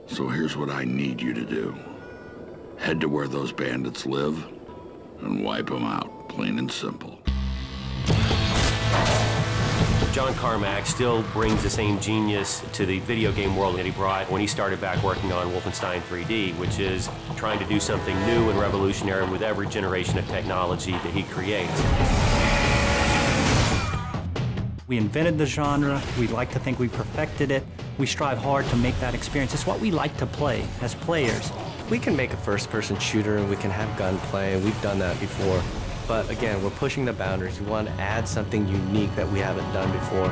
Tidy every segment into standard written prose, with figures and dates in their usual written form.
So here's what I need you to do. Head to where those bandits live and wipe them out, plain and simple. John Carmack still brings the same genius to the video game world that he brought when he started back working on Wolfenstein 3D, which is trying to do something new and revolutionary with every generation of technology that he creates. We invented the genre. We like to think we perfected it. We strive hard to make that experience. It's what we like to play as players. We can make a first-person shooter and we can have gunplay, and we've done that before. But again, we're pushing the boundaries. We want to add something unique that we haven't done before.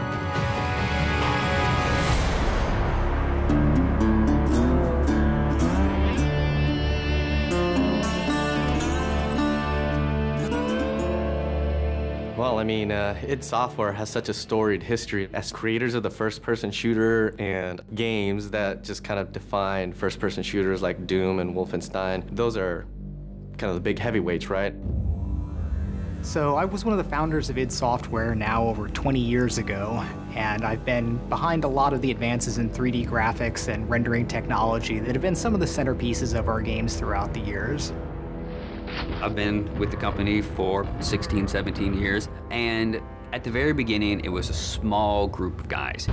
Well, I mean, id Software has such a storied history as creators of the first-person shooter and games that just kind of define first-person shooters like Doom and Wolfenstein. Those are kind of the big heavyweights, right? So I was one of the founders of id Software now over 20 years ago, and I've been behind a lot of the advances in 3D graphics and rendering technology that have been some of the centerpieces of our games throughout the years. I've been with the company for 16, 17 years, and at the very beginning, it was a small group of guys.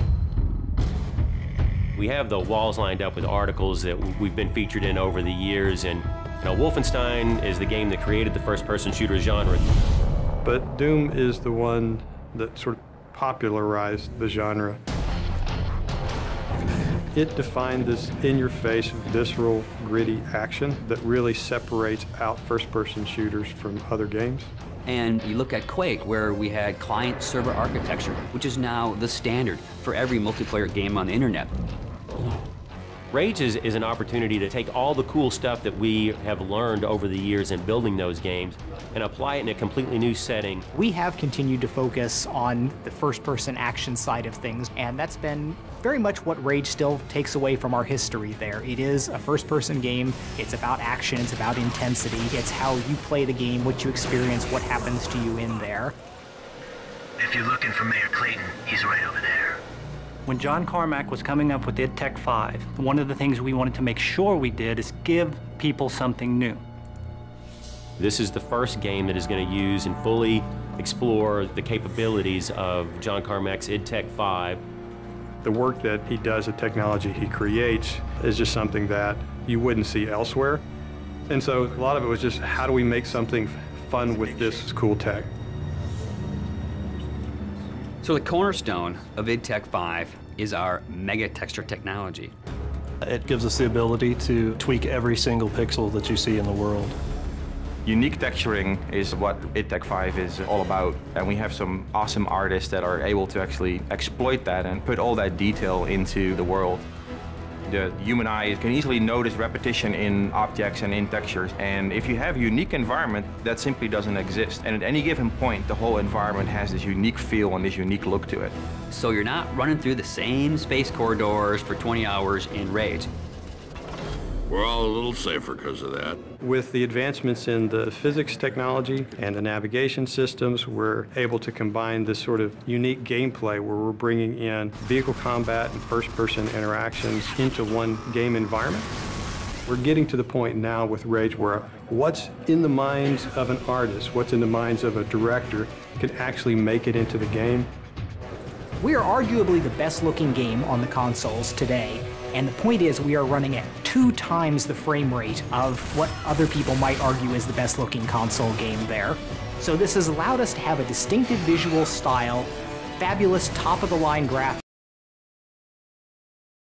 We have the walls lined up with articles that we've been featured in over the years, and Wolfenstein is the game that created the first-person shooter genre. But Doom is the one that sort of popularized the genre. It defined this in-your-face, visceral, gritty action that really separates out first-person shooters from other games. And you look at Quake, where we had client-server architecture, which is now the standard for every multiplayer game on the internet. Rage is an opportunity to take all the cool stuff that we have learned over the years in building those games and apply it in a completely new setting. We have continued to focus on the first-person action side of things, and that's been very much what Rage still takes away from our history there. It is a first-person game. It's about action. It's about intensity. It's how you play the game, what you experience, what happens to you in there. If you're looking for Mayor Clayton, he's right over there. When John Carmack was coming up with id Tech 5, one of the things we wanted to make sure we did is give people something new. This is the first game that is going to use and fully explore the capabilities of John Carmack's id Tech 5. The work that he does, the technology he creates, is just something that you wouldn't see elsewhere. And so a lot of it was just, how do we make something fun with this cool tech? So the cornerstone of id Tech 5 is our mega texture technology. It gives us the ability to tweak every single pixel that you see in the world. Unique texturing is what id Tech 5 is all about, and we have some awesome artists that are able to actually exploit that and put all that detail into the world. The human eye can easily notice repetition in objects and in textures, and if you have a unique environment, that simply doesn't exist. And at any given point, the whole environment has this unique feel and this unique look to it. So you're not running through the same space corridors for 20 hours in Rage. We're all a little safer because of that. With the advancements in the physics technology and the navigation systems, we're able to combine this sort of unique gameplay where we're bringing in vehicle combat and first-person interactions into one game environment. We're getting to the point now with Rage where what's in the minds of an artist, what's in the minds of a director, can actually make it into the game. We are arguably the best-looking game on the consoles today. And the point is, we are running at 2 times the frame rate of what other people might argue is the best-looking console game there. So this has allowed us to have a distinctive visual style, fabulous top-of-the-line graphics,